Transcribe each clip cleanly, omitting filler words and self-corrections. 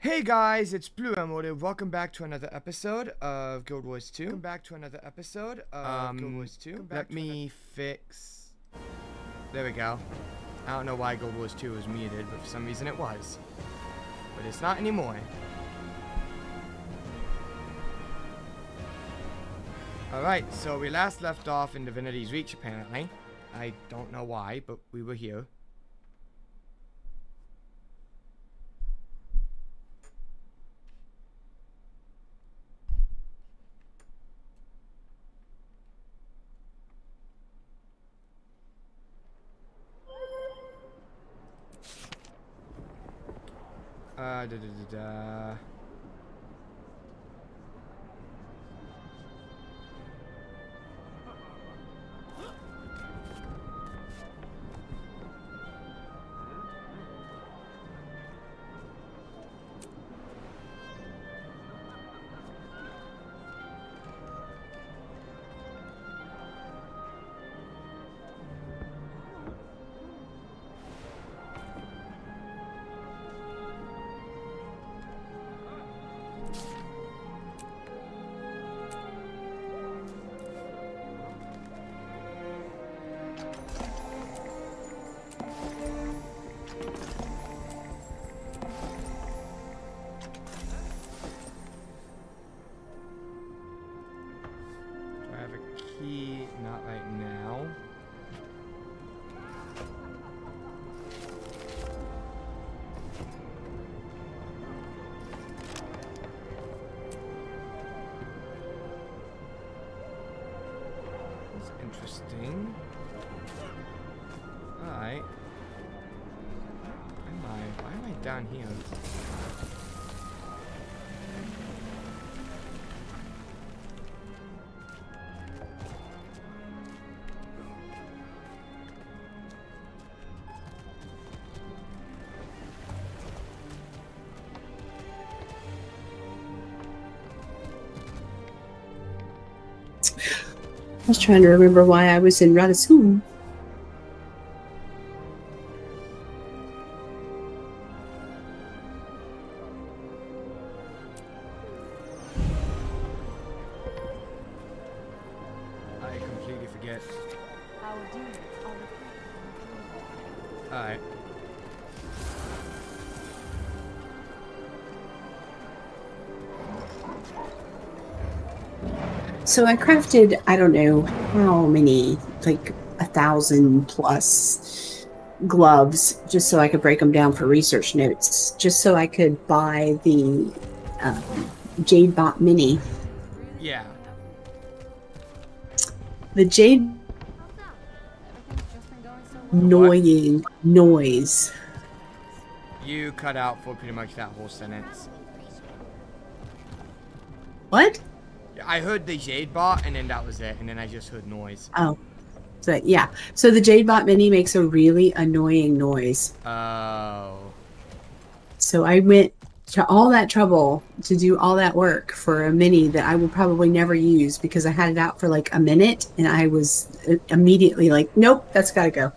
Hey guys, it's Blue Emotive. Welcome back to another episode of Guild Wars 2. Let me fix... There we go. I don't know why Guild Wars 2 was muted, but for some reason it was. But it's not anymore. Alright, so we last left off in Divinity's Reach, apparently. I don't know why, but we were here. Not right now. That's interesting. Alright. Why am I down here? I was trying to remember why I was in Radisson. I completely forget. Alright. So I crafted, I don't know how many, like 1,000 plus gloves, just so I could break them down for research notes, just so I could buy the Jade Bot Mini. Yeah. The Jade annoying noise. You cut out for pretty much that whole sentence. What? I heard the Jade Bot, and then that was it, and then I just heard noise. Oh. So, yeah. So the Jade Bot Mini makes a really annoying noise. Oh. So I went to all that trouble to do all that work for a Mini that I will probably never use because I had it out for like a minute, and I was immediately like, nope, that's got to go.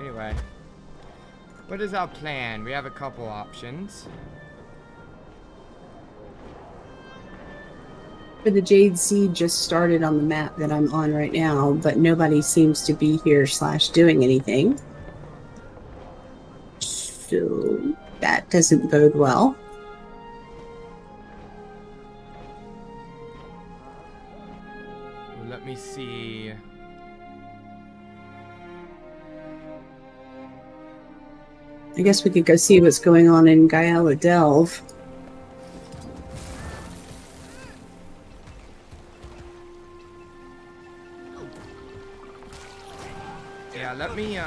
Anyway, what is our plan? We have a couple options. For the Jade Seed just started on the map that I'm on right now, but nobody seems to be here / doing anything. So that doesn't bode well. Well, let me see. I guess we could go see what's going on in Gyala Delve. Yeah, let me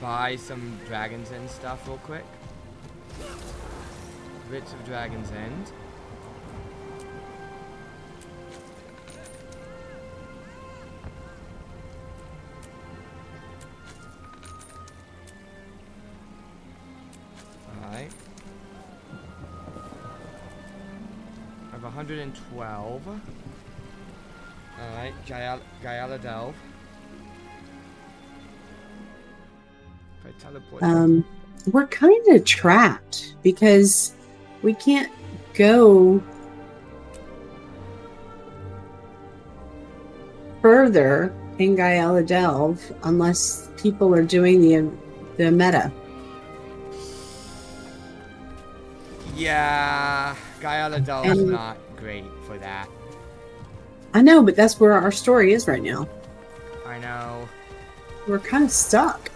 buy some Dragon's End stuff real quick. Bits of Dragon's End. 112. Alright, Gyala Delve. If I teleport. We're kind of trapped because we can't go further in Gyala Delve unless people are doing the meta. Yeah, Gyala Delve's not great for that. I know, but that's where our story is right now. I know. We're kind of stuck.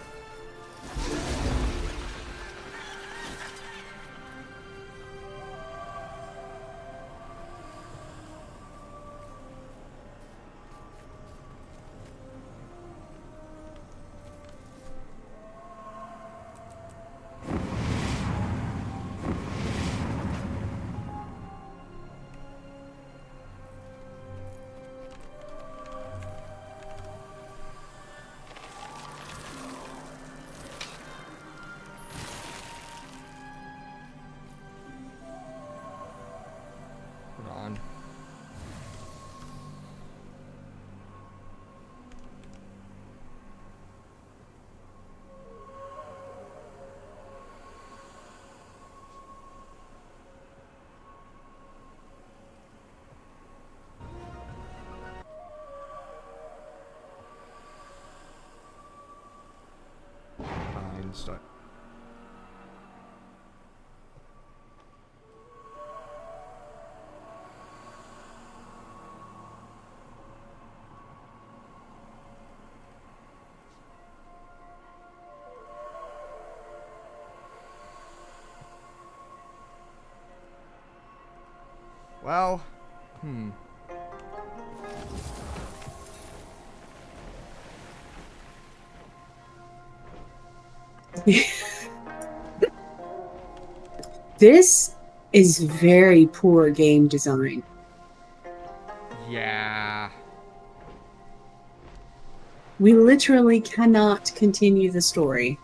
Start. Well, This is very poor game design. Yeah. We literally cannot continue the story.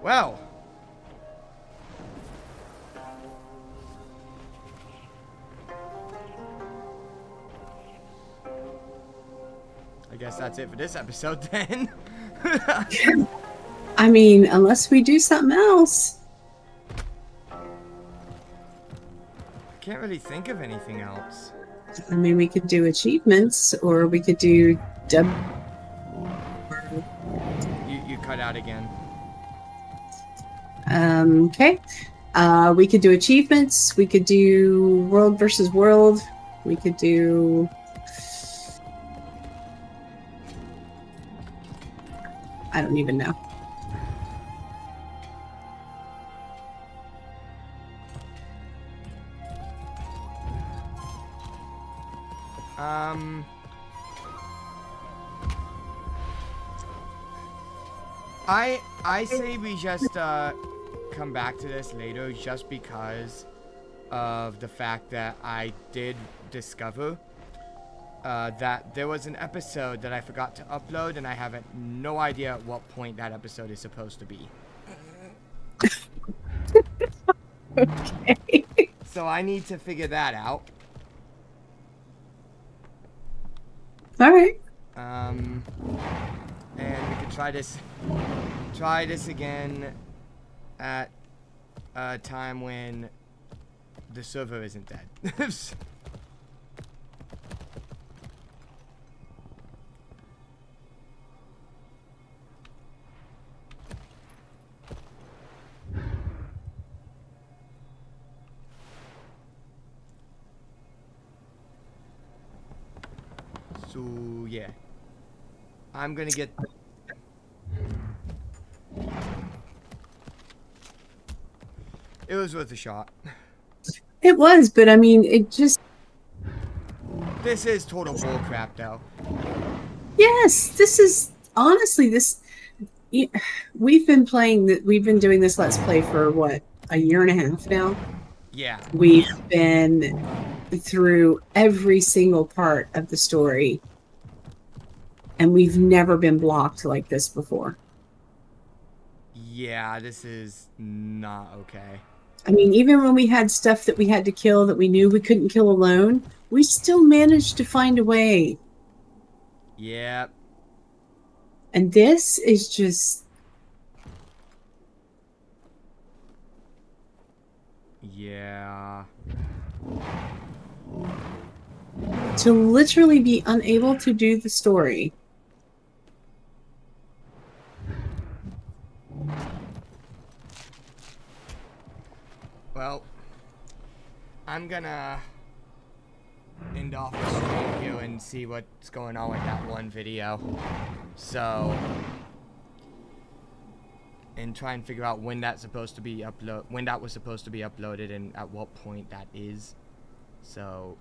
Well. I guess that's it for this episode then. I mean, unless we do something else. I can't really think of anything else. I mean, we could do achievements, or we could do You cut out again. Okay. We could do achievements. We could do world versus world. We could do... I don't even know. I say we just come back to this later, just because of the fact that I did discover that there was an episode that I forgot to upload, and I have no idea at what point that episode is supposed to be. Okay. So I need to figure that out. All right. And we could try this again at a time when the server isn't dead. So yeah, I'm gonna get. It was worth a shot. It was, but I mean, it just... This is total bullcrap, though. Yes, this is... Honestly, this... We've been doing this Let's Play for, what, a year and a half now? Yeah. We've been through every single part of the story, and we've never been blocked like this before. Yeah, this is not okay. I mean, even when we had stuff that we had to kill that we knew we couldn't kill alone, we still managed to find a way. Yep. And this is just... Yeah. to literally be unable to do the story. Well, I'm gonna end off the stream here and see what's going on with that one video. So, and try and figure out when that's supposed to be when that was supposed to be uploaded and at what point that is. So,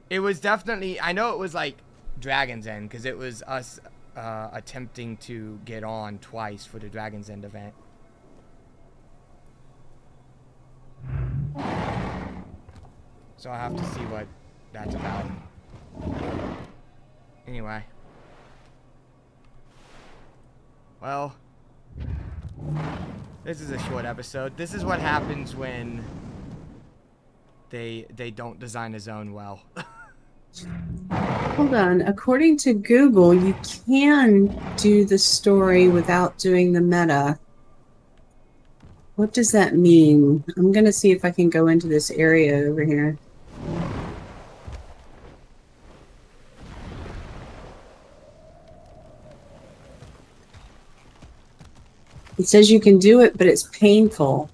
it was definitely, I know it was like Dragon's End because it was us attempting to get on twice for the Dragon's End event. So I have to see what that's about. Anyway. Well, this is a short episode. This is what happens when they don't design a zone well. Hold on. According to Google, you can do the story without doing the meta. What does that mean? I'm going to see if I can go into this area over here. It says you can do it, but it's painful.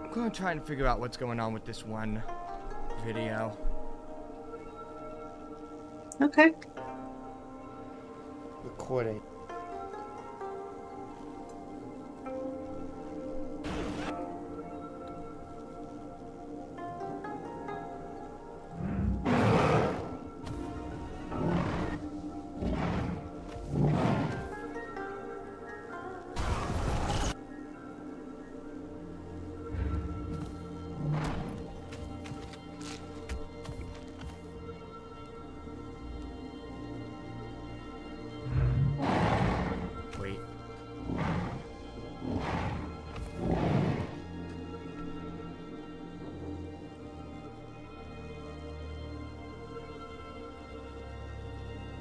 I'm gonna try and figure out what's going on with this one video. Okay. Recording.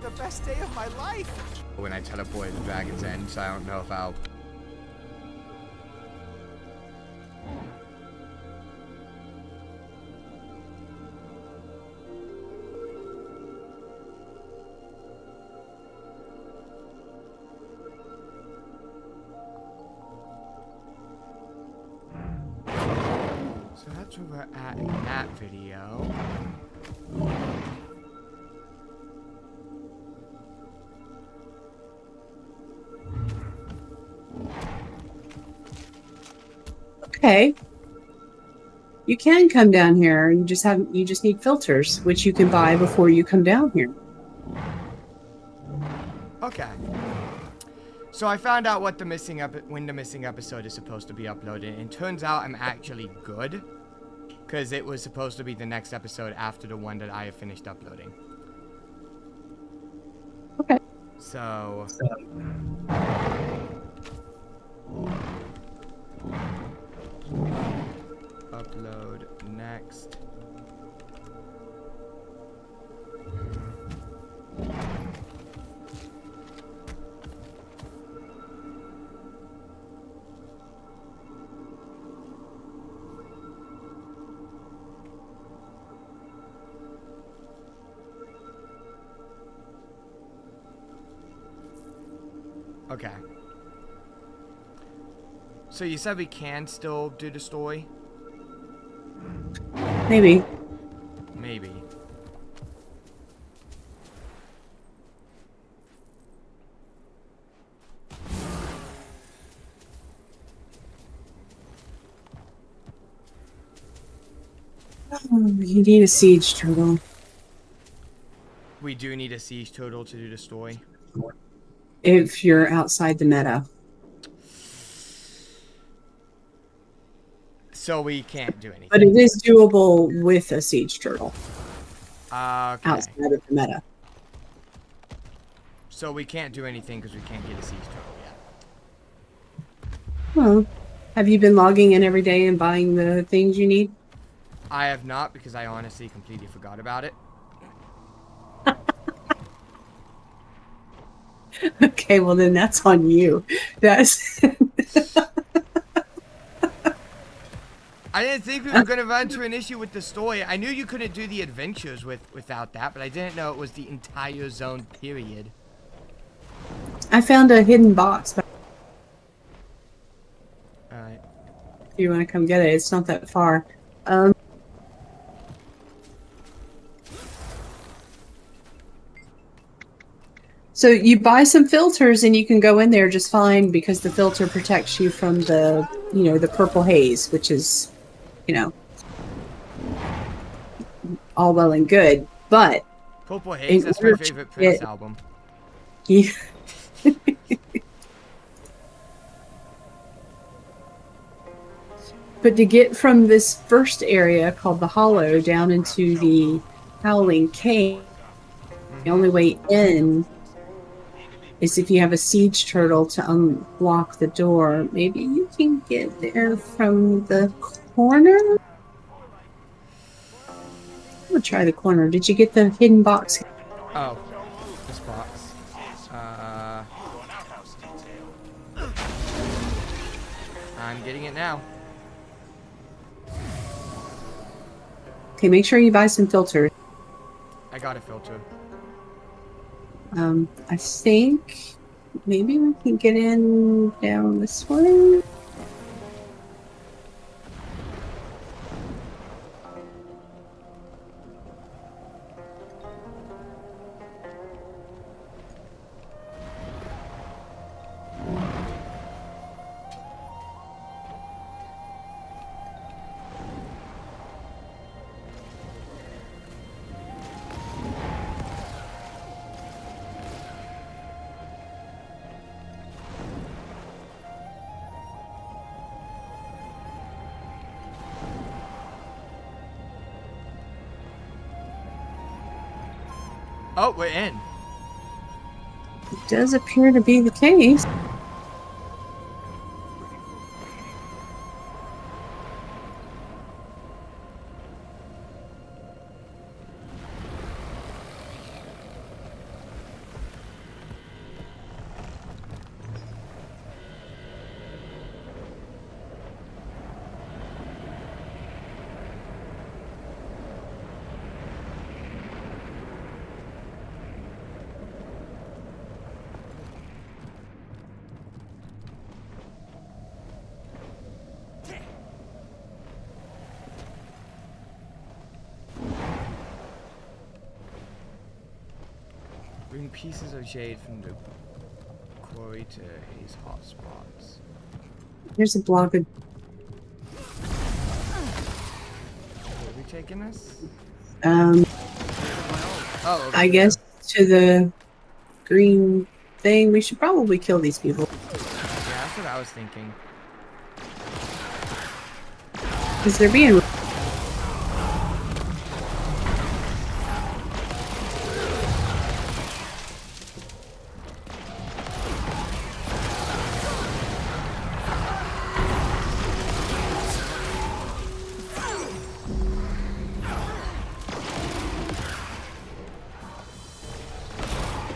The best day of my life. When I teleported to Dragon's End, so I don't know if I'll... So that's where we're at in that video. Okay. You can come down here. You just need filters, which you can buy before you come down here. Okay. So I found out what when the missing episode is supposed to be uploaded, and turns out I'm actually good, because it was supposed to be the next episode after the one that I have finished uploading. Okay. So upload next. Okay. So you said we can still do the story? Maybe. Maybe. Oh, you need a siege turtle. We do need a siege turtle to do the story. If you're outside the meta. So we can't do anything. But it is doable with a siege turtle. Okay. Outside of the meta. So we can't do anything because we can't get a siege turtle yet. Well, have you been logging in every day and buying the things you need? I have not, because I honestly completely forgot about it. Okay, well then that's on you. That's I didn't think we were going to run into an issue with the story. I knew you couldn't do the adventures without that, but I didn't know it was the entire zone period. I found a hidden box. Alright. If you want to come get it, it's not that far. So you buy some filters and you can go in there just fine because the filter protects you from the, the purple haze, which is, all well and good. But Purple Haze, that's my favorite Prince album. Yeah. But to get from this first area called the Hollow down into the Howling Cave, the only way in is if you have a siege turtle to unlock the door. Maybe you can get there from the corner? I'm gonna try the corner. Did you get the hidden box? Oh, this box. I'm getting it now. Okay, make sure you buy some filters. I got a filter. I think maybe we can get in down this way. Oh, we're in. It does appear to be the case. Bring pieces of jade from the quarry to Haze hotspots. Here's a block of... Are we taking this? Oh, okay. I guess to the green thing, we should probably kill these people. Yeah, that's what I was thinking. Because they're being...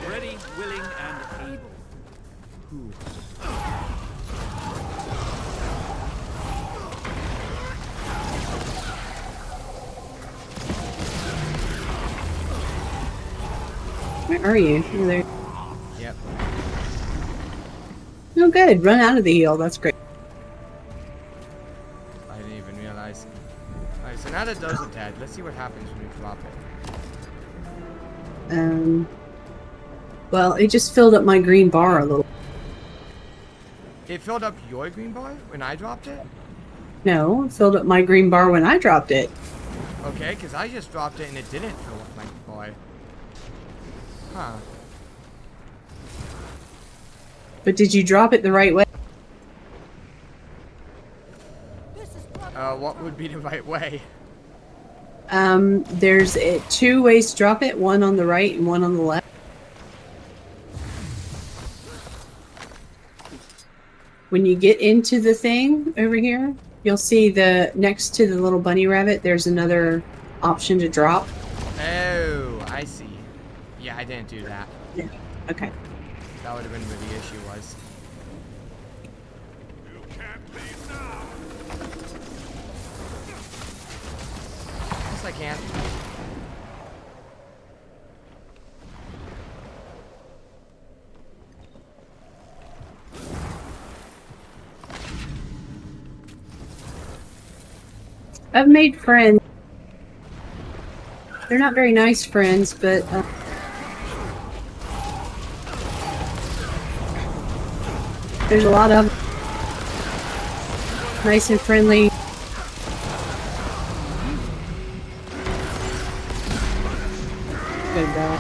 Ready, willing, and able. Where are you? You're there. Yep. Oh, good. Run out of the heal. That's great. I didn't even realize. Alright, so now that those are dead, let's see what happens when we drop it. Well, it just filled up my green bar a little. It filled up your green bar when I dropped it? No, it filled up my green bar when I dropped it. Okay, because I just dropped it and it didn't fill up my bar. Huh. But did you drop it the right way? What would be the right way? There's two ways to drop it. One on the right and one on the left. When you get into the thing over here, you'll see the next to the little bunny rabbit, there's another option to drop. Oh, I see. Yeah, I didn't do that. Yeah. Okay. That would have been where the issue was. You can't leave now. Yes, I can. I've made friends. They're not very nice friends, but there's a lot of nice and friendly. Good dog.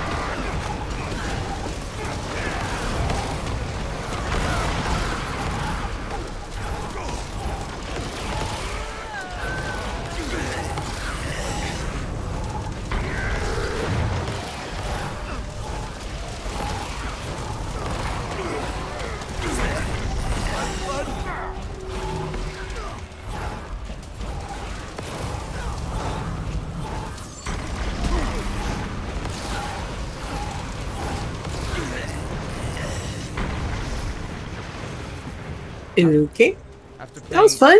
Okay. That was fun.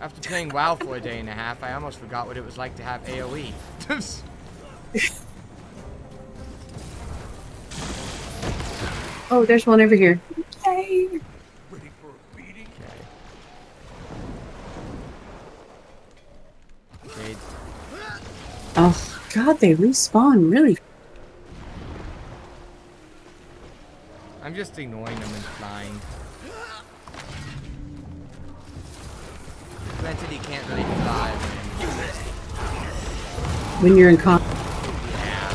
After playing WoW for a day and a half, I almost forgot what it was like to have AoE. Oh, there's one over here. Yay. Waiting for a beating. Okay. Oh, God, they respawn really. I'm just ignoring them and flying. Granted, he can't really fly When you're in con. Yeah.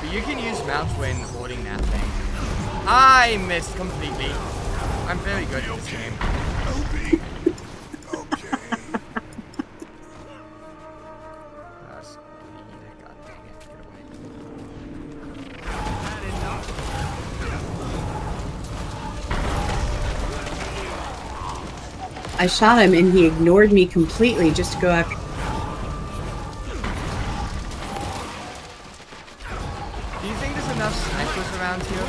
But you can use mounts when holding that thing. I missed completely. I'm very good at this game. Okay. God dang it, get away. Had enough. I shot him and he ignored me completely just to go after. Do you think there's enough snipers around here?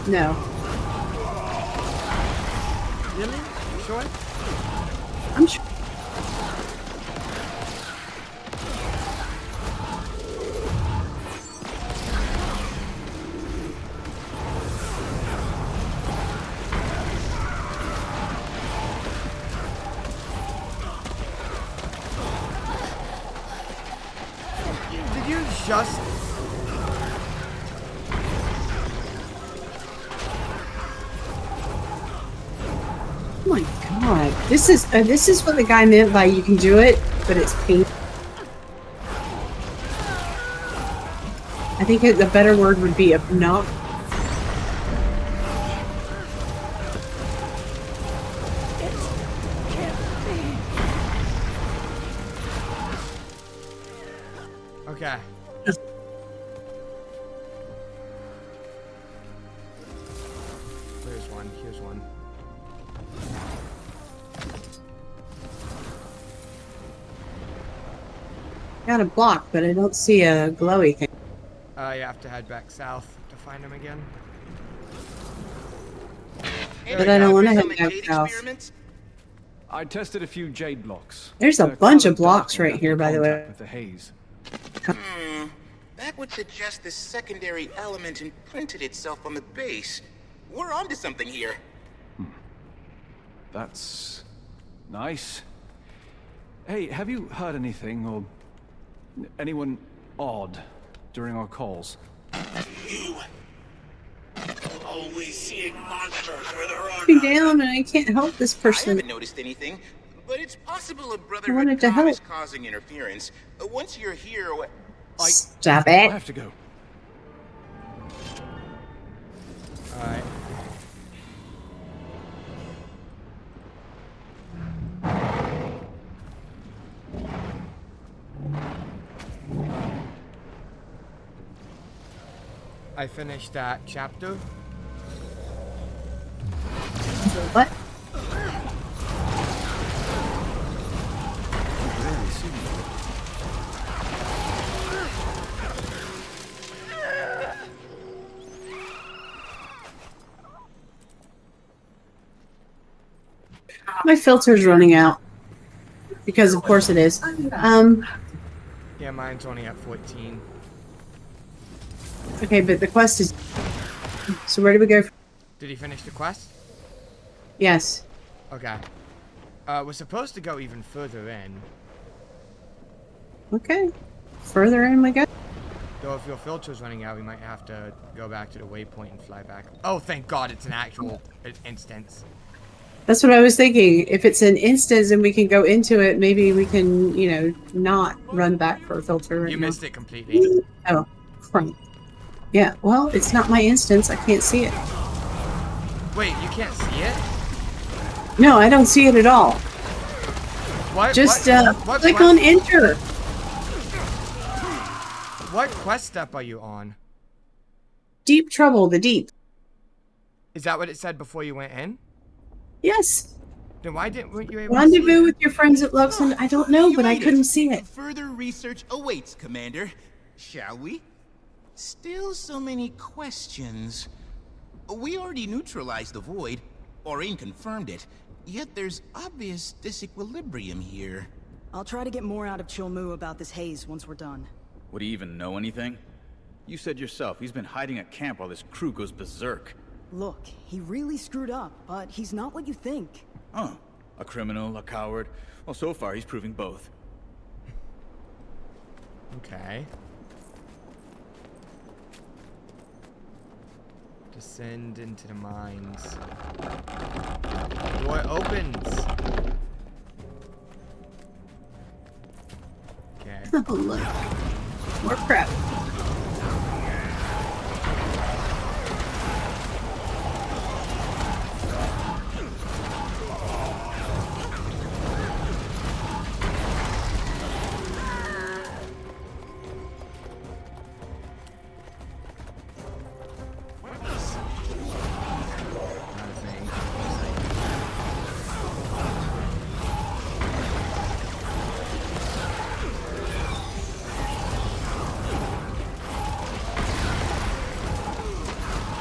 No. Really? Sure? I'm sure. Did you just... Oh my God. This is what the guy meant by you can do it, but it's painful. I think the better word would be obnoxious. Okay. There's one. Here's one. Got a block, but I don't see a glowy thing. You have to head back south to find him again. But I don't want to head back south. I tested a few jade blocks. There's a bunch of blocks right here, by the way. With the haze. That would suggest this secondary element imprinted itself on the base. We're onto something here. That's nice. Hey, have you heard anything or anyone odd during our calls? You always seeing monsters where there are Me none. down, and I can't help this I person. haven't noticed anything, but it's possible a wanted Brotherhood to comm is help. causing interference. Once you're here, Stop I it. have to go. Alright. I finished that chapter. What? My filter's running out. Because of course it is. Yeah, mine's only at 14. Okay, but the quest is... So where do we go? Did he finish the quest? Yes. Okay. We're supposed to go even further in. Okay. Further in we go. Though if your filter's running out, we might have to go back to the waypoint and fly back. Oh, thank God it's an actual instance. That's what I was thinking. If it's an instance and we can go into it, maybe we can, you know, not run back for a filter. Right You now. missed it completely. Oh, crap. Yeah, well, it's not my instance. I can't see it. Wait, you can't see it? No, I don't see it at all. What? Just what click quest, on enter. What quest step are you on? Deep trouble, the deep. Is that what it said before you went in? Yes. Then why weren't you able to see Rendezvous it? with your friends at Luxon. I don't know, but I couldn't see it. Further research awaits, Commander. Shall we? Still so many questions. We already neutralized the void, or confirmed it, yet there's obvious disequilibrium here. I'll try to get more out of Chilmu about this haze once we're done. Would he even know anything? You said yourself, he's been hiding at camp while this crew goes berserk. Look, he really screwed up, but he's not what you think. Huh. A criminal, a coward. Well, so far he's proving both. Okay. Descend into the mines. The door opens. Okay. Oh, look. More crap. Nothing.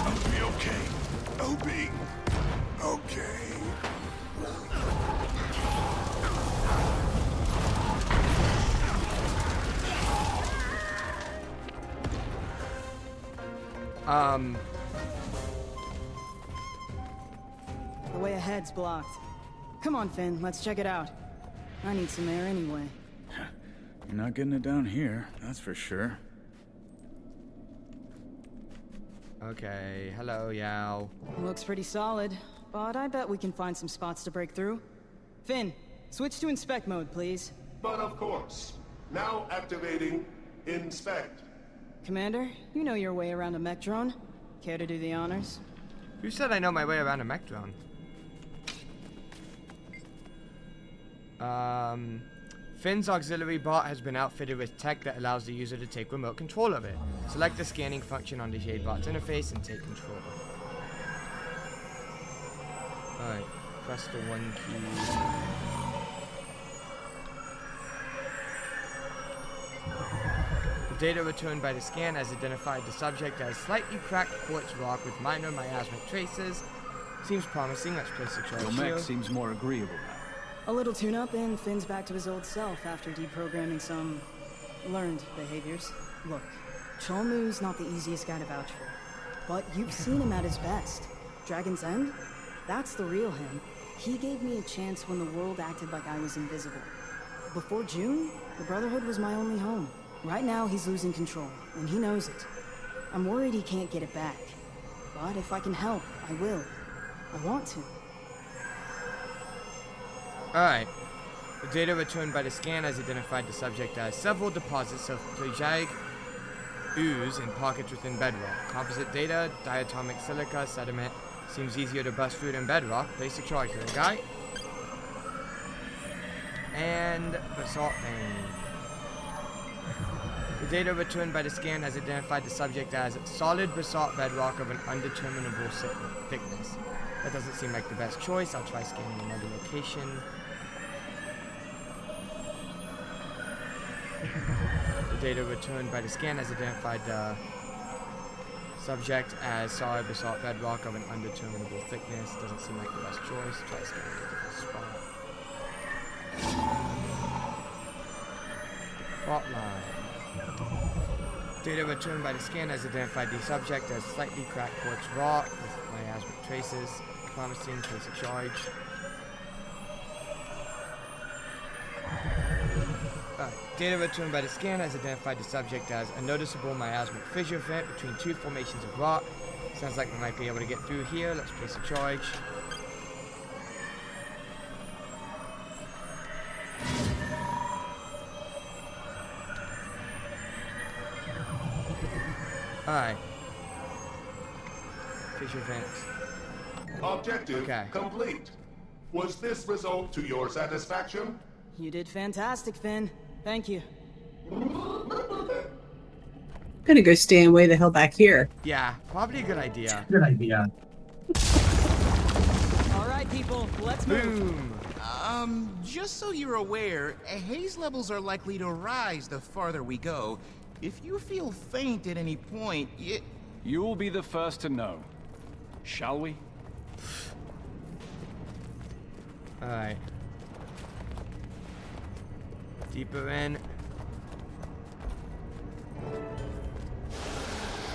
I'll be okay. I'll be okay. The way ahead's blocked. Come on, Finn, let's check it out. I need some air anyway. You're not getting it down here, that's for sure. Okay. Hello, Yao. Looks pretty solid, but I bet we can find some spots to break through. Finn, switch to inspect mode, please. But of course. Now activating inspect. Commander, you know your way around a mech drone. Care to do the honors? Who said I know my way around a mech drone? Finn's auxiliary bot has been outfitted with tech that allows the user to take remote control of it. Select the scanning function on the Jade bot's interface and take control. Alright, press the 1 key. The data returned by the scan has identified the subject as slightly cracked quartz rock with minor miasmic traces. Seems promising. Let's place the charge Your here. mech seems more agreeable now. A little tune-up and Finn's back to his old self after deprogramming some learned behaviors. Look, Cholmu's not the easiest guy to vouch for. But you've seen him at his best. Dragon's End? That's the real him. He gave me a chance when the world acted like I was invisible. Before June, the Brotherhood was my only home. Right now, he's losing control, and he knows it. I'm worried he can't get it back. But if I can help, I will. I want to. Alright. The data returned by the scan has identified the subject as several deposits of pelagic ooze in pockets within bedrock. Composite data, diatomic silica, sediment. Seems easier to bust through than bedrock. Place a charge here, guy. And basalt vein. The data returned by the scan has identified the subject as solid basalt bedrock of an undeterminable thickness. That doesn't seem like the best choice. I'll try scanning another location. The data returned by the scan has identified the subject as solid basalt bedrock of an undeterminable thickness. Doesn't seem like the best choice. Try scanning a different spot. Fault line. Data returned by the scan has identified the subject as slightly cracked quartz rock with miasmic traces. Promising. Place a charge. Data returned by the scan has identified the subject as a noticeable miasmic fissure vent between two formations of rock. Sounds like we might be able to get through here. Let's place a charge. Alright. Fissure vents. Objective complete. Was this result to your satisfaction? You did fantastic, Finn. Thank you. I'm gonna go stand way the hell back here. Yeah, probably a good idea. Good idea. Alright, people, let's move. Boom. Just so you're aware, haze levels are likely to rise the farther we go. If you feel faint at any point, You'll be the first to know. Shall we? Alright. Deeper in.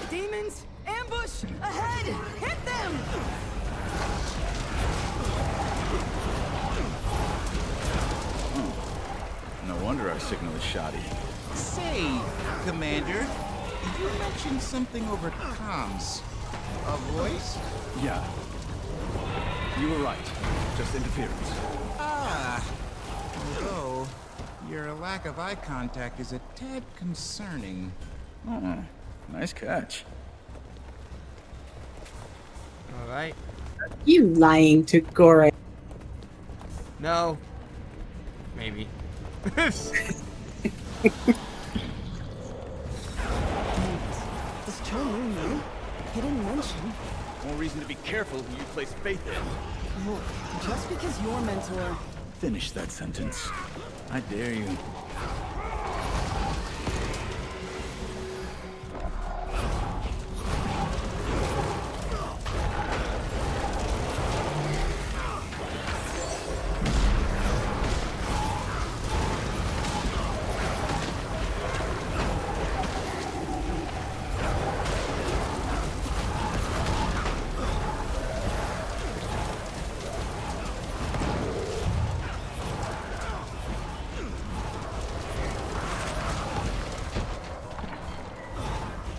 Demons! Ambush! Ahead! Hit them! No wonder our signal is shoddy. Say, Commander, you mentioned something over comms. A voice? Yeah. You were right. Just interference. Although, your lack of eye contact is a tad concerning. Oh, nice catch. Alright. You lying to Gore. No. Maybe. Does Cholmu know? He didn't mention. More reason to be careful who you place faith in. Look, just because your mentor... Finish that sentence. I dare you.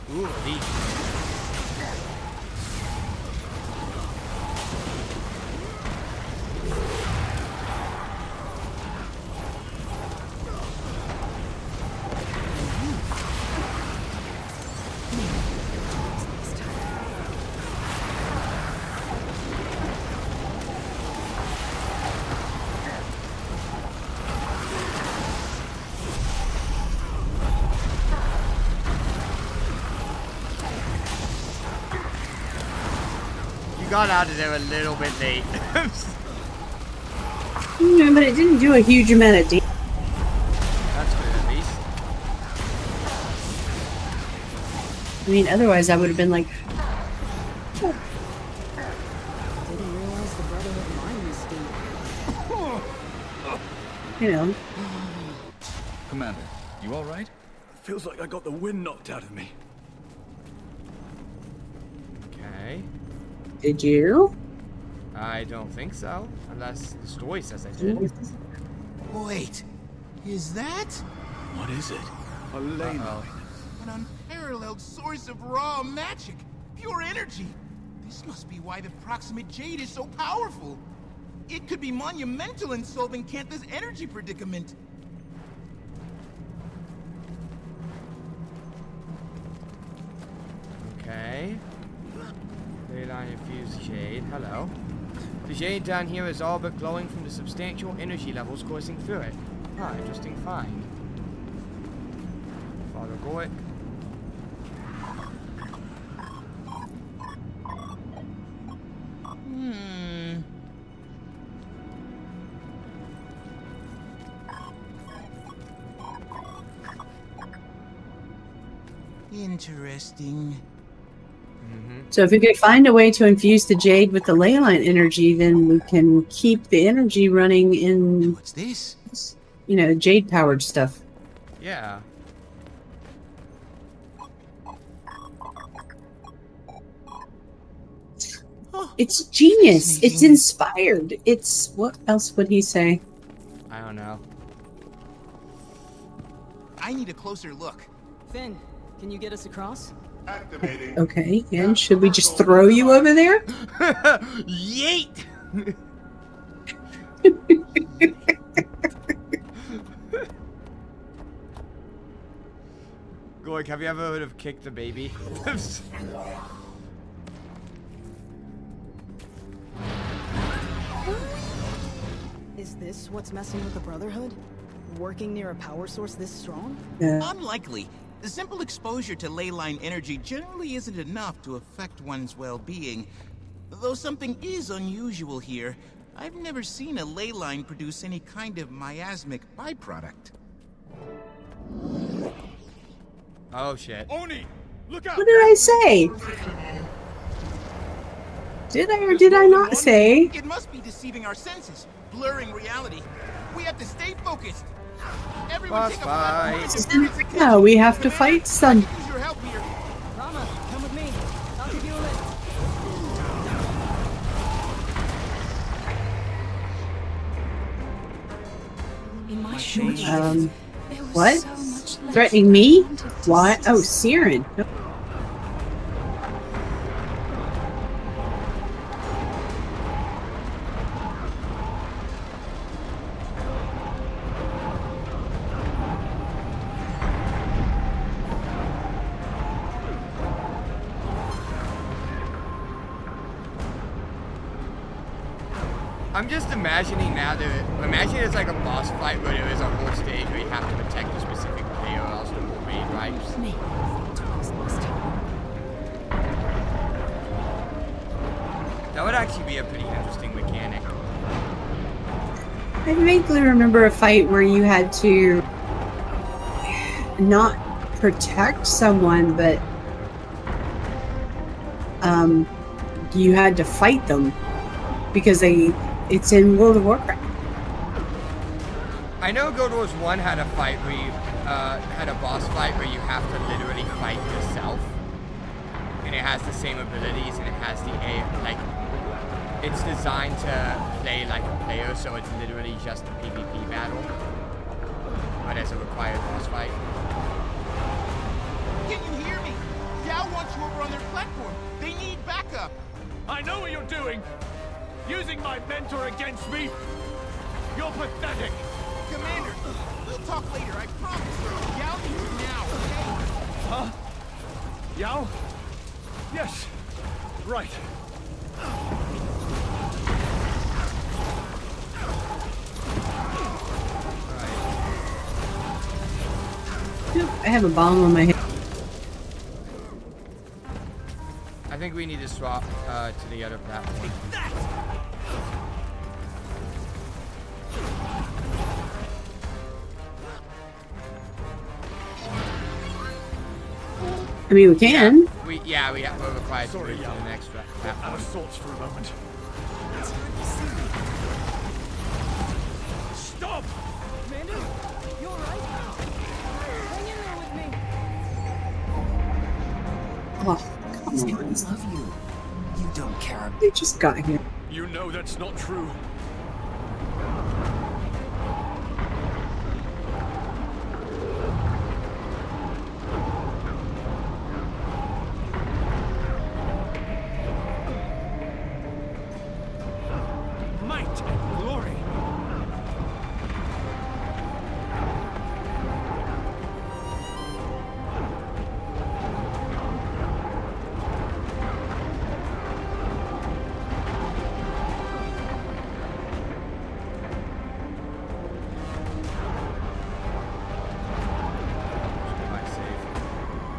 Ooh, elite. Got out of there a little bit late. Yeah, but it didn't do a huge amount of damage. That's good, at least. I mean, otherwise I would have been like... Didn't realize the Brotherhood mind mistake. You know. Commander, you all right? Feels like I got the wind knocked out of me. Okay. Did you? I don't think so, unless the story says I did. Wait, is that What is it? A leyline. an unparalleled source of raw magic? Pure energy! This must be why the proximate jade is so powerful. It could be monumental in solving Kantha's energy predicament. Okay. Leyline infused jade. Hello. The jade down here is all but glowing from the substantial energy levels coursing through it. Ah, interesting find. Father Goic. Interesting. So if we could find a way to infuse the jade with the leyline energy, then we can keep the energy running in, What's this? you know, jade powered stuff. Yeah. It's genius. It's inspired. It's, what else would he say? I don't know. I need a closer look. Finn, can you get us across? Activating. Okay, and should we just throw you over there? Yeet! Goic, have you ever heard of kick the baby? Is this what's messing with the Brotherhood? Working near a power source this strong? Yeah. Unlikely. The simple exposure to leyline energy generally isn't enough to affect one's well-being. Though something is unusual here. I've never seen a leyline produce any kind of miasmic byproduct. Oh shit. Oni! Look out! What did I say? Did I or did I not say? It must be deceiving our senses, blurring reality. We have to stay focused. Everyone Boss take a fight. No, we have to fight some. Use your help here. Rama, come with me. I'll give you a lift. In my short What? Threatening me? Why? Oh, Siren. I'm just imagining now that imagine it's like a boss fight where there is a whole stage where you have to protect a specific player or else the whole raid wipes. That would actually be a pretty interesting mechanic. I vaguely remember a fight where you had to not protect someone, but you had to fight them because it's in World of Warcraft. I know Guild Wars 1 had a fight where you had a boss fight where you have to literally fight yourself, and it has the same abilities and it has the it's designed to play like a player, so it's literally just a PvP battle, but as a required boss fight. Can you hear me? Yao wants you over on their platform. They need backup. I know what you're doing! Using my mentor against me! You're pathetic! Commander, we'll talk later, I promise. Yao needs you now, okay? Huh? Yao? Yes. Right. I have a bomb on my head. I think we need to swap to the other platform. I mean, we can. We're required to move to the next platform. Out of sorts for a moment. Stop! Commander, you alright? Hang in there with me. Oh, come on. love you. don't care. They just got here. You know that's not true. Might and glory.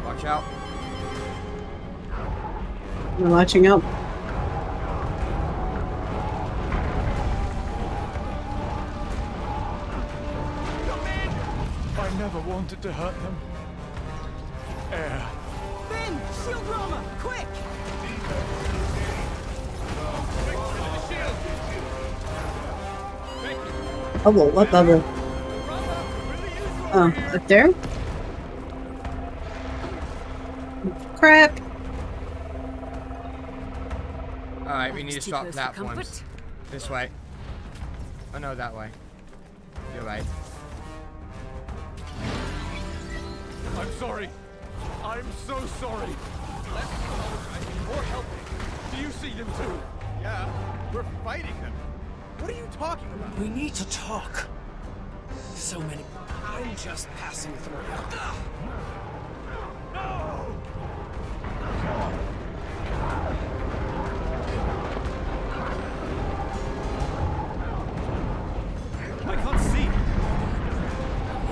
Watch out. We're watching out. I never wanted to hurt them. Air. Ben, shield Rama, quick! Bubble, what bubble? Oh, up there? Crap. Alright, we need to swap platforms. This way. Oh no, that way. You're right. I'm sorry. I'm so sorry. Less apologizing, more helping. Do you see them too? Yeah, we're fighting them. What are you talking about? We need to talk. So many. I'm just passing through. No! I can't see.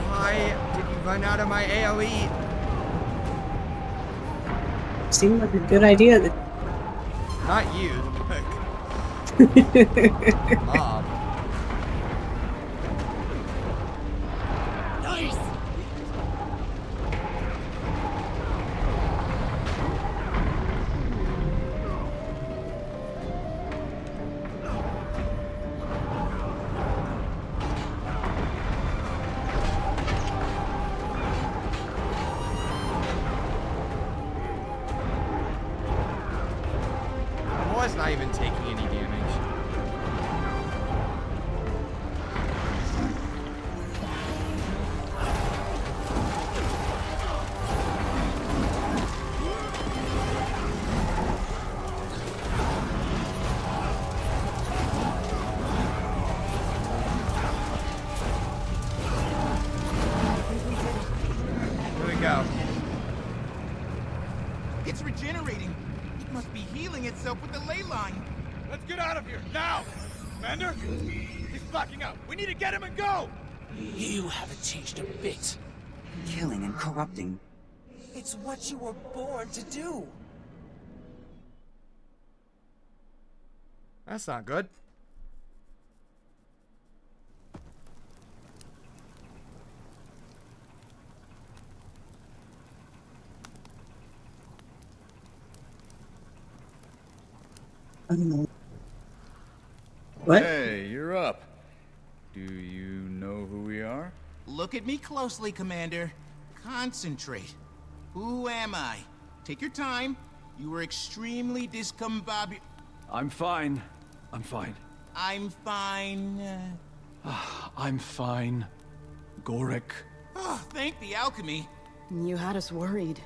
Why did you run out of my AoE? Seemed like a good idea. Not you. Mom. Nice. Moa's not even taking any damage. Here we go. It's regenerating. It must be healing itself with the ley line. Let's get out of here, now! Commander? He's blacking out. We need to get him and go! You haven't changed a bit. Killing and corrupting. It's what you were born to do. That's not good. What? Hey, you're up. Do you know who we are? Look at me closely, Commander. Concentrate. Who am I? Take your time. You were extremely discombobulated. I'm fine. I'm fine. I'm fine. I'm fine. Gorek. Oh, thank the alchemy. You had us worried.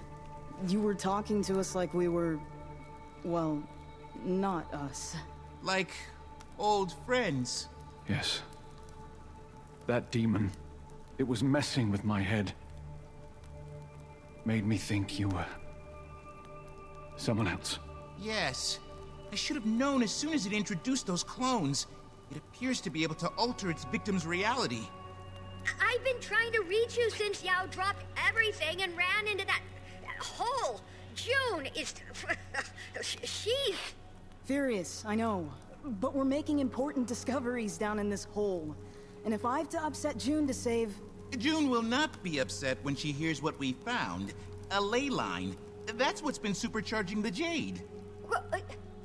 You were talking to us like we were... well, not us. Like old friends. Yes. That demon. It was messing with my head. Made me think you were... someone else. Yes. I should have known as soon as it introduced those clones. It appears to be able to alter its victim's reality. I've been trying to reach you since Yao dropped everything and ran into that hole. June is... she's... Furious, I know. But we're making important discoveries down in this hole. And if I have to upset June to save... June will not be upset when she hears what we found. A ley line. That's what's been supercharging the Jade. Well,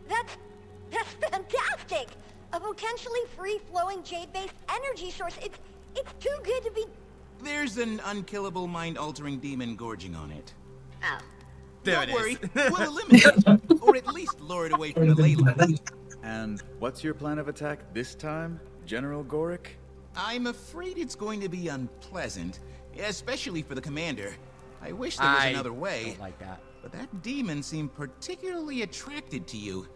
that's fantastic! A potentially free-flowing Jade-based energy source. It's too good to be... There's an unkillable mind-altering demon gorging on it. Oh. Don't worry, we'll eliminate it, or at least lure it away from the leyline. And what's your plan of attack this time, General Gorick? I'm afraid it's going to be unpleasant, especially for the commander. I wish there was another way. Don't like that. But that demon seemed particularly attracted to you.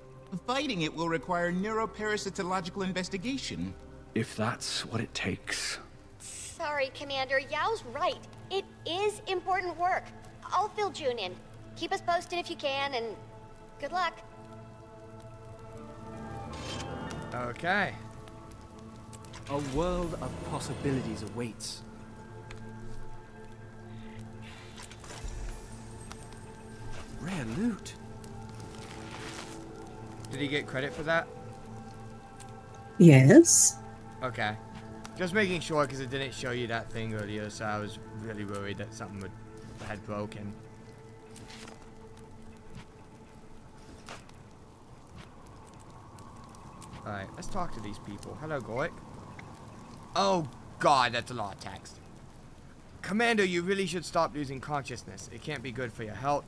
Fighting it will require neuroparasitological investigation. If that's what it takes. Sorry, Commander. Yao's right. It is important work. I'll fill June in. Keep us posted if you can, and good luck. Okay. A world of possibilities awaits. Rare loot. Did he get credit for that? Yes. Okay. Just making sure because it didn't show you that thing earlier, so I was really worried that something had broken. Alright, let's talk to these people. Hello, Gorick. Oh, God, that's a lot of text. Commander, you really should stop losing consciousness. It can't be good for your health.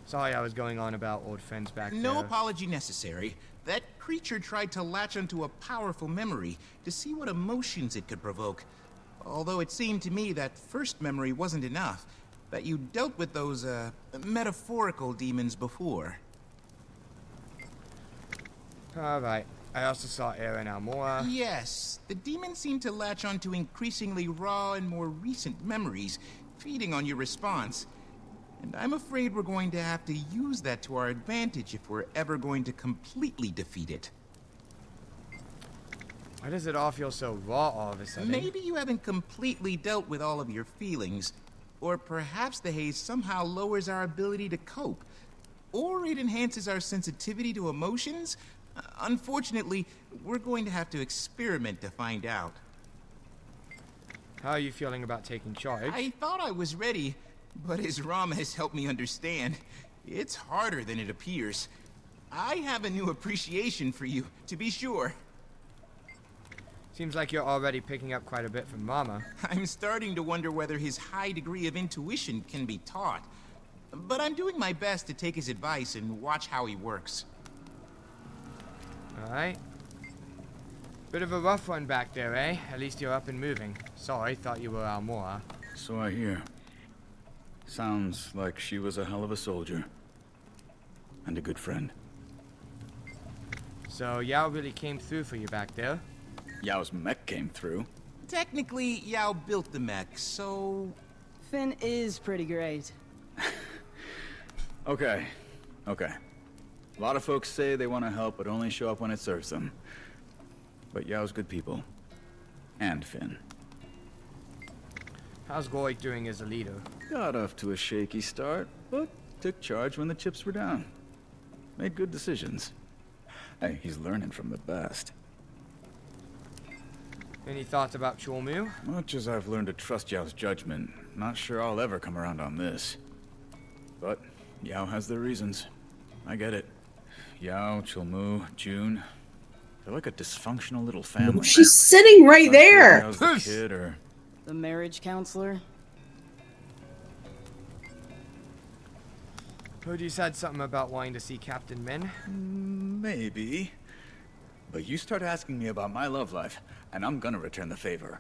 Sorry I was going on about old friends back there. No apology necessary. That creature tried to latch onto a powerful memory to see what emotions it could provoke. Although it seemed to me that first memory wasn't enough. That you dealt with those, metaphorical demons before. Alright. I also saw Aaron Almora. Yes, the demons seem to latch onto increasingly raw and more recent memories, feeding on your response. And I'm afraid we're going to have to use that to our advantage if we're ever going to completely defeat it. Why does it all feel so raw all of a sudden? Maybe you haven't completely dealt with all of your feelings. Or perhaps the haze somehow lowers our ability to cope. Or it enhances our sensitivity to emotions. Unfortunately, we're going to have to experiment to find out. How are you feeling about taking charge? I thought I was ready, but as Ram has helped me understand, it's harder than it appears. I have a new appreciation for you, to be sure. Seems like you're already picking up quite a bit from Mama. I'm starting to wonder whether his high degree of intuition can be taught. But I'm doing my best to take his advice and watch how he works. Alright. Bit of a rough one back there, eh? At least you're up and moving. Sorry, thought you were Almora. So I hear. Sounds like she was a hell of a soldier. And a good friend. So Yao really came through for you back there? Yao's mech came through. Technically, Yao built the mech, so... Finn is pretty great. Okay. A lot of folks say they want to help, but only show up when it serves them. But Yao's good people. And Finn. How's Gorick doing as a leader? Got off to a shaky start, but took charge when the chips were down. Made good decisions. Hey, he's learning from the best. Any thoughts about Cholmu? Much as I've learned to trust Yao's judgment, not sure I'll ever come around on this. But Yao has their reasons. I get it. Yao, Cholmu, June. They're like a dysfunctional little family. She's sitting right there. Yao's the kid or... The marriage counselor? Heard you said something about wanting to see Captain Min. Maybe. But you start asking me about my love life, and I'm gonna return the favor.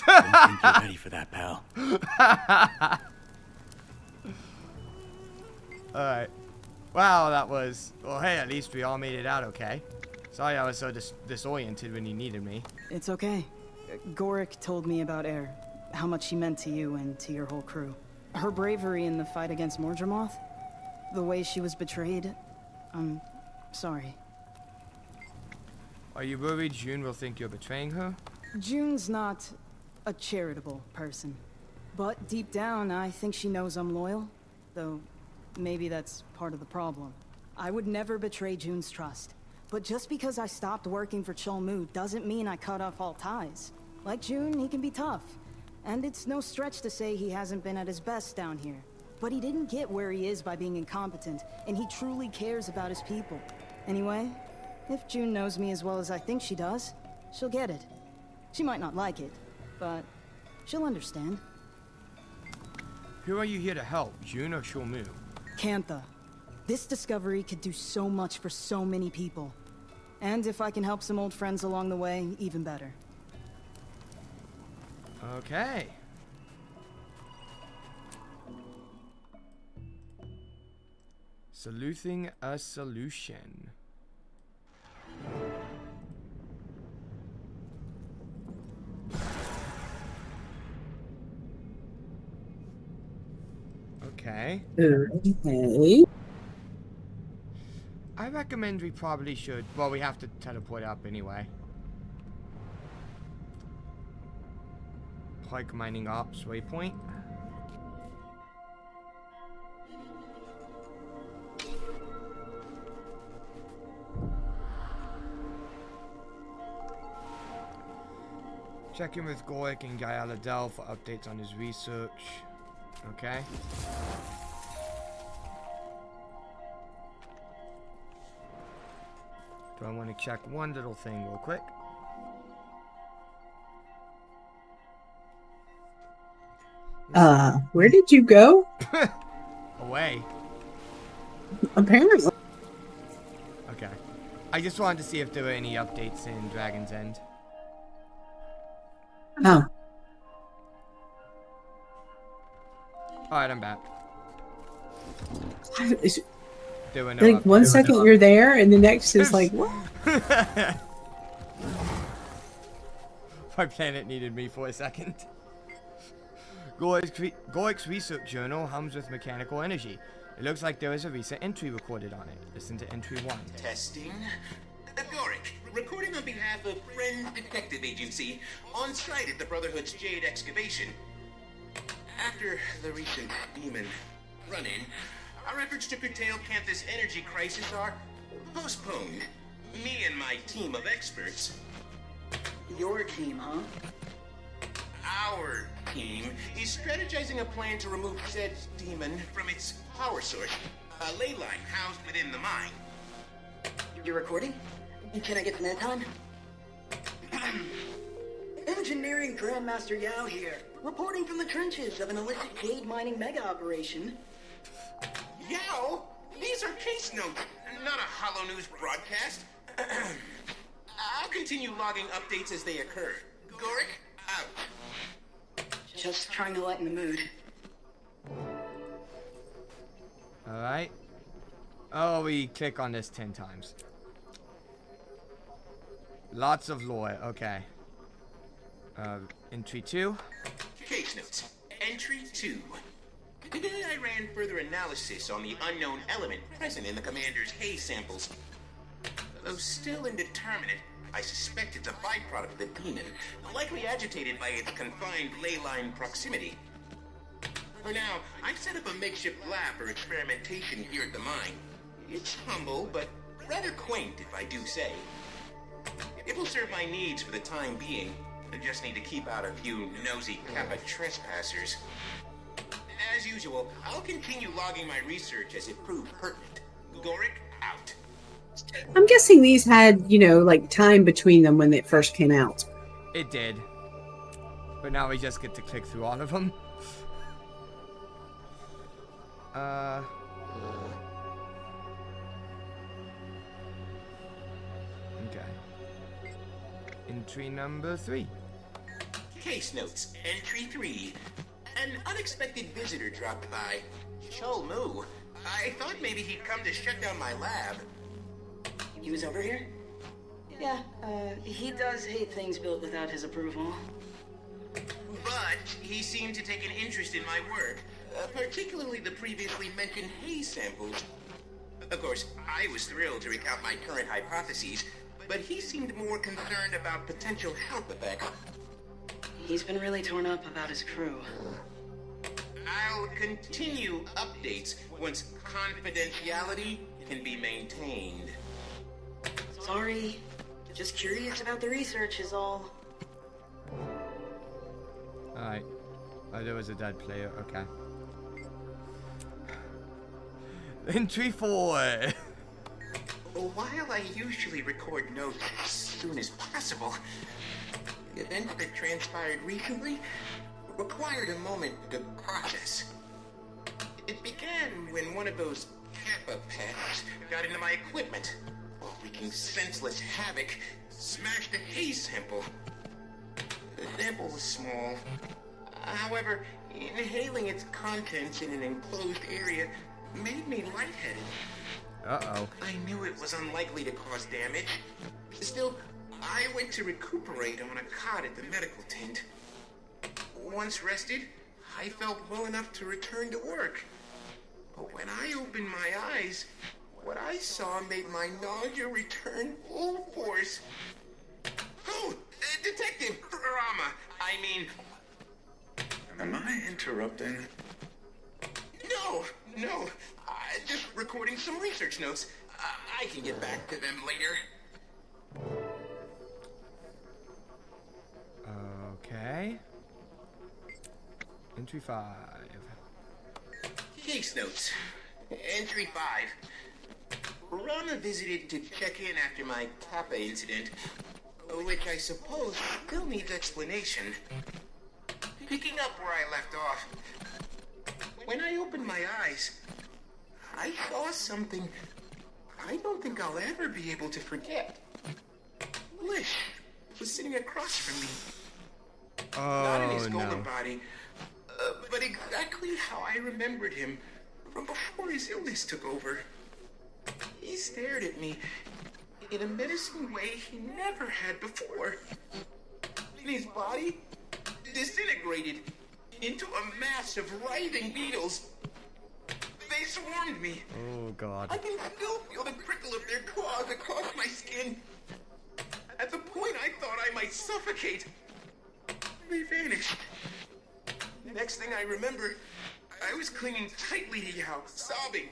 Don't think you're ready for that, pal. Alright. Wow, that was... Well, hey, at least we all made it out okay. Sorry I was so disoriented when you needed me. It's okay. Gorick told me about Air. How much she meant to you and to your whole crew. Her bravery in the fight against Mordremoth. The way she was betrayed. I'm sorry. Are you worried June will think you're betraying her? June's not a charitable person. But deep down, I think she knows I'm loyal. Though, maybe that's part of the problem. I would never betray June's trust. But just because I stopped working for Cholmu doesn't mean I cut off all ties. Like June, he can be tough. And it's no stretch to say he hasn't been at his best down here. But he didn't get where he is by being incompetent, and he truly cares about his people. Anyway, if June knows me as well as I think she does, she'll get it. She might not like it, but she'll understand. Who are you here to help, June or Cholmu? Cantha. This discovery could do so much for so many people. And if I can help some old friends along the way, even better. Okay. Sleuthing a solution. Okay. Okay. I recommend we probably should. Well, we have to teleport up anyway. Pike Mining Ops waypoint. Check in with Gyala and Gyala Delve for updates on his research. Okay. Do I want to check one little thing real quick? Where did you go? Away. Apparently. Okay. I just wanted to see if there were any updates in Dragon's End. Oh. Alright, I'm back. There were no Like 1 second you're there, and the next is like, what? My planet needed me for a second. Gorik's research journal hums with mechanical energy. It looks like there is a recent entry recorded on it. Listen to entry 1. Testing. Gorik, recording on behalf of Friend Detective Agency, on site at the Brotherhood's Jade excavation. After the recent demon run-in, our efforts to curtail Cantha's energy crisis are postponed. Me and my team of experts... Your team, huh? Our team is strategizing a plan to remove said demon from its power source, a leyline housed within the mine. You're recording? Can I get some airtime? Engineering Grandmaster Yao here, reporting from the trenches of an illicit jade mining mega operation. Yao? These are case notes, not a Hollow News broadcast. I'll continue logging updates as they occur. Gyala, out. Just trying to lighten the mood. Alright. Oh, we click on this 10 times. Lots of lore, okay. Entry 2. Case notes. Entry 2. Today I ran further analysis on the unknown element present in the commander's haze samples. Though still indeterminate, I suspect it's a byproduct of the demon, likely agitated by its confined leyline proximity. For now, I've set up a makeshift lab for experimentation here at the mine. It's humble, but rather quaint, if I do say. It will serve my needs for the time being. I just need to keep out a few nosy Kappa trespassers. As usual, I'll continue logging my research as it proves pertinent. Gyala, out. I'm guessing these had, you know, like time between them when it first came out. It did. But now we just get to click through all of them. Okay. Entry number 3. Case notes. Entry 3. An unexpected visitor dropped by. Chol Mu. I thought maybe he'd come to shut down my lab. He was over here? Yeah, he does hate things built without his approval. But he seemed to take an interest in my work, particularly the previously mentioned haze samples. Of course, I was thrilled to recount my current hypotheses, but he seemed more concerned about potential health effects. He's been really torn up about his crew. I'll continue updates once confidentiality can be maintained. Sorry, just curious about the research is all. Alright. Oh, there was a dead player, okay. Entry 4. While I usually record notes as soon as possible, the event that transpired recently required a moment to process. It began when one of those Kappa pets got into my equipment, wreaking senseless havoc, smashed a haze sample. The sample was small. However, inhaling its contents in an enclosed area made me lightheaded. Uh-oh. I knew it was unlikely to cause damage. Still, I went to recuperate on a cot at the medical tent. Once rested, I felt well enough to return to work. But when I opened my eyes, what I saw made my nausea return full force. Oh, Detective Rama, I mean... Am I interrupting? No. Just recording some research notes. I can get back to them later. Okay. Entry 5. Case notes. Entry 5. Rana visited to check in after my Kappa incident, which I suppose still needs explanation. Picking up where I left off, when I opened my eyes, I saw something I don't think I'll ever be able to forget. Lish was sitting across from me. Not in his golden body, but exactly how I remembered him from before his illness took over. He stared at me in a menacing way he never had before. And his body disintegrated into a mass of writhing beetles. They swarmed me. Oh, God. I can still feel the prickle of their claws across my skin. At the point I thought I might suffocate, they vanished. Next thing I remember, I was clinging tightly to Yao, sobbing.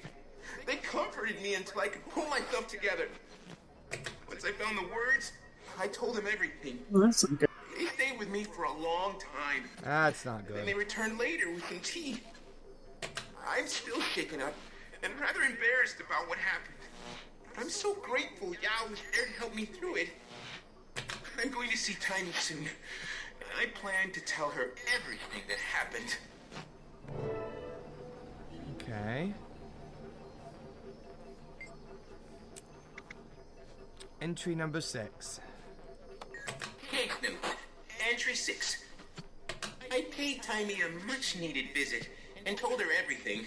They comforted me until I could pull myself together. Once I found the words, I told them everything. Well, that's some good. They stayed with me for a long time. That's not good. Then they returned later with some tea. I'm still shaken up and rather embarrassed about what happened. But I'm so grateful Yao was there to help me through it. I'm going to see Tiny soon. And I plan to tell her everything that happened. Okay. Entry number 6. Case note. Entry 6. I paid Tiny a much-needed visit and told her everything.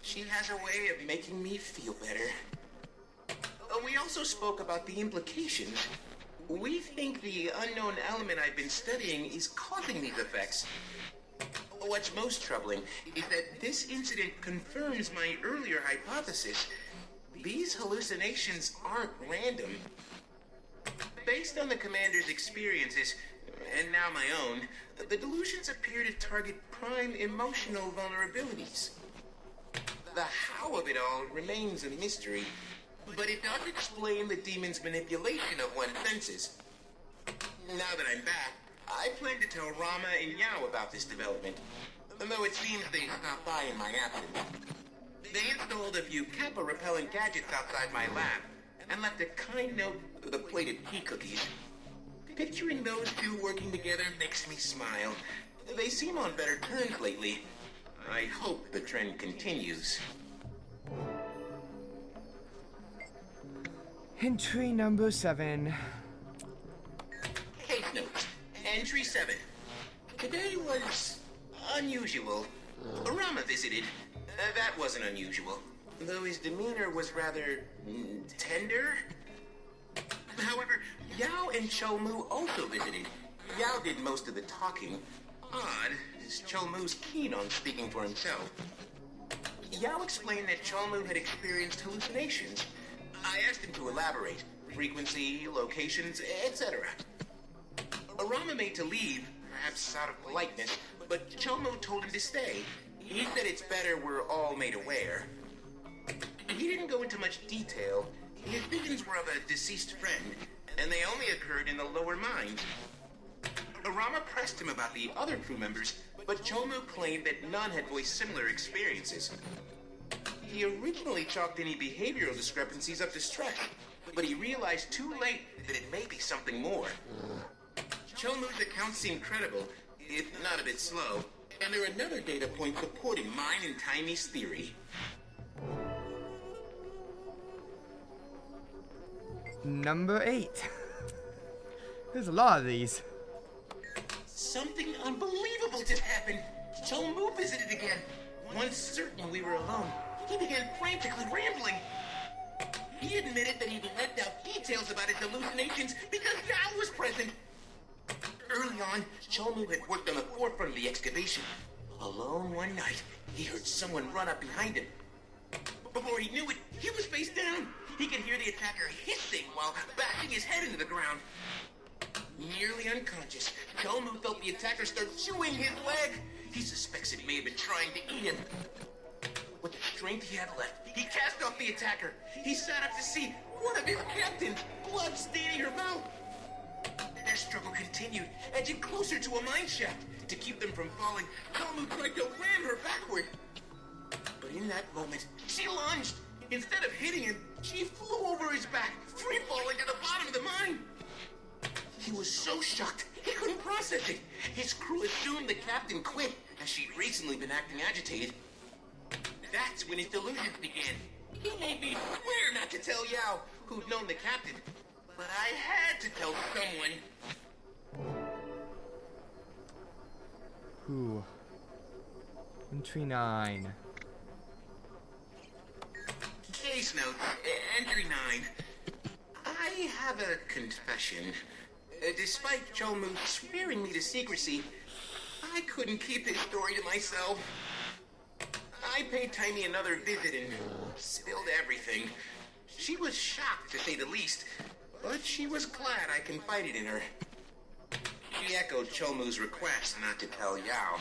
She has a way of making me feel better. We also spoke about the implications. We think the unknown element I've been studying is causing these effects. What's most troubling is that this incident confirms my earlier hypothesis. These hallucinations aren't random. Based on the commander's experiences, and now my own, the delusions appear to target prime emotional vulnerabilities. The how of it all remains a mystery, but it does explain the demon's manipulation of one's senses. Now that I'm back, I plan to tell Rama and Yao about this development, though it seems they stopped by in my absence. They installed a few Kappa-repellent gadgets outside my lab, and left a kind note with a plate of tea cookies. Picturing those two working together makes me smile. They seem on better terms lately. I hope the trend continues. Entry number 7. Case notes. Entry 7. Today was unusual. Rama visited. That wasn't unusual, though his demeanor was rather tender. However, Yao and Cholmu also visited. Yao did most of the talking. Odd, as Cholmu's keen on speaking for himself. Yao explained that Cholmu had experienced hallucinations. I asked him to elaborate. Frequency, locations, etc. Rama made to leave, perhaps out of politeness, but Cholmu told him to stay. He said it's better we're all made aware. He didn't go into much detail. His visions were of a deceased friend, and they only occurred in the lower mind. Rama pressed him about the other crew members, but Cholmu claimed that none had voiced similar experiences. He originally chalked any behavioral discrepancies up to stress, but he realized too late that it may be something more. Cholmu's account seemed credible, if not a bit slow, And they're another data point supporting mine and Timey's theory. Number 8. There's a lot of these. Something unbelievable just happened. Chomu visited again. Once certain we were alone, he began frantically rambling. He admitted that he'd left out details about his hallucinations because Yao was present. Early on, Chomu had worked on the forefront of the excavation. Alone one night, he heard someone run up behind him. Before he knew it, he was face down. He could hear the attacker hissing while bashing his head into the ground. Nearly unconscious, Chomu felt the attacker start chewing his leg. He suspects it may have been trying to eat him. With the strength he had left, he cast off the attacker. He sat up to see one of his captains, blood staining her mouth. Their struggle continued, edging closer to a mine shaft. To keep them from falling, Chomu tried to ram her backward. But in that moment, she lunged. Instead of hitting him, she flew over his back, free falling to the bottom of the mine. He was so shocked, he couldn't process it. His crew assumed the captain quit, as she'd recently been acting agitated. That's when his delusions began. He made me swear not to tell Yao, who'd known the captain. But I had to tell someone. Who? Entry 9. Case note, entry 9. I have a confession. Despite Chomu swearing me to secrecy, I couldn't keep his story to myself. I paid Timey another visit and spilled everything. She was shocked, to say the least, but she was glad I confided in her. She echoed Chomu's request not to tell Yao.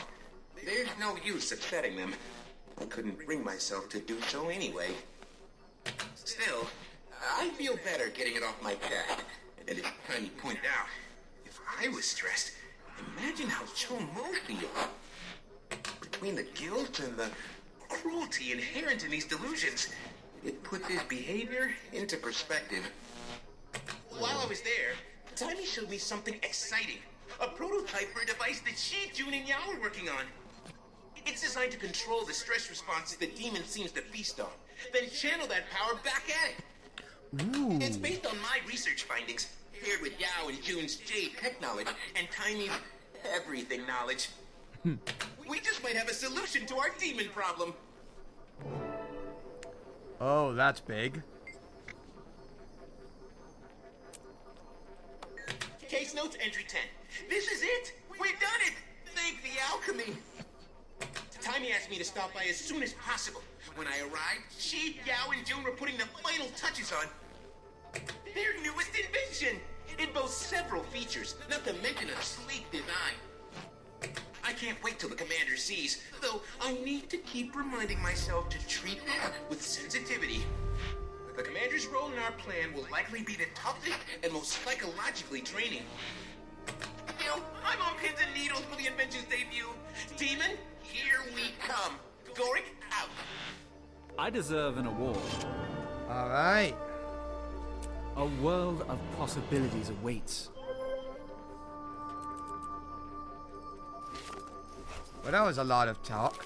There's no use upsetting them. I couldn't bring myself to do so anyway. Still, I feel better getting it off my chest. And as Timey pointed out, if I was stressed, imagine how Chomu feels. Between the guilt and the cruelty inherent in these delusions, it puts his behavior into perspective. While I was there, Timey showed me something exciting. A prototype for a device that she, June, and Yao are working on. It's designed to control the stress responses the demon seems to feast on, then channel that power back at it. Ooh. It's based on my research findings, paired with Yao and June's jade tech knowledge, and Timey's everything knowledge. We just might have a solution to our demon problem. Oh, that's big. Case notes, entry 10. This is it! We've done it! Thank the alchemy! Timey asked me to stop by as soon as possible. When I arrived, she, Yao, and June were putting the final touches on their newest invention. It boasts several features, not to mention a sleek design. I can't wait till the commander sees, though I need to keep reminding myself to treat it with sensitivity. The commander's role in our plan will likely be the toughest and most psychologically draining. You know, I'm on pins and needles for the invention's debut. Demon, here we come. Goric, out. I deserve an award. Alright. A world of possibilities awaits. Well, that was a lot of talk.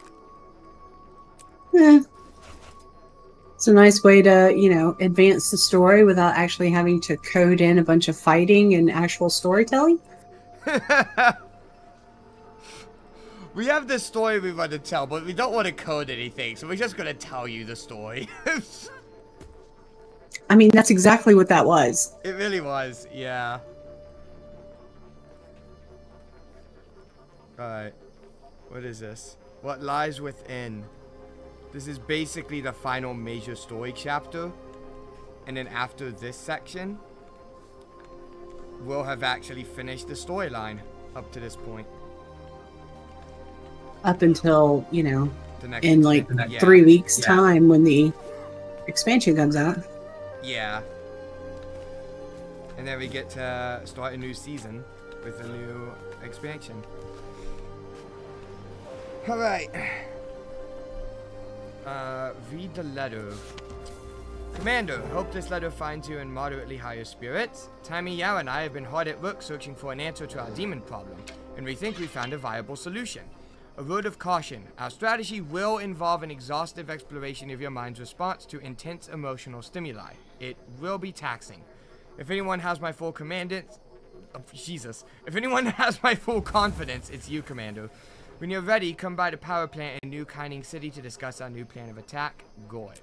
Yeah. It's a nice way to, you know, advance the story without actually having to code in a bunch of fighting and actual storytelling. We have this story we want to tell, but we don't want to code anything, so we're just going to tell you the story. I mean, that's exactly what that was. It really was, yeah. Alright. What is this? What lies within? This is basically the final major story chapter. And then after this section, we'll have actually finished the storyline up to this point. Up until, you know, next, in like 3 weeks' time when the expansion comes out. Yeah. And then we get to start a new season with a new expansion. Alright. Read the letter. Commander, hope this letter finds you in moderately higher spirits. Timey, Yao, and I have been hard at work searching for an answer to our demon problem, and we think we found a viable solution. A word of caution. Our strategy will involve an exhaustive exploration of your mind's response to intense emotional stimuli. It will be taxing. If anyone has my full commandance... Oh, Jesus. If anyone has my full confidence, it's you, Commander. When you're ready, come by the power plant in New Kining City to discuss our new plan of attack. Goy.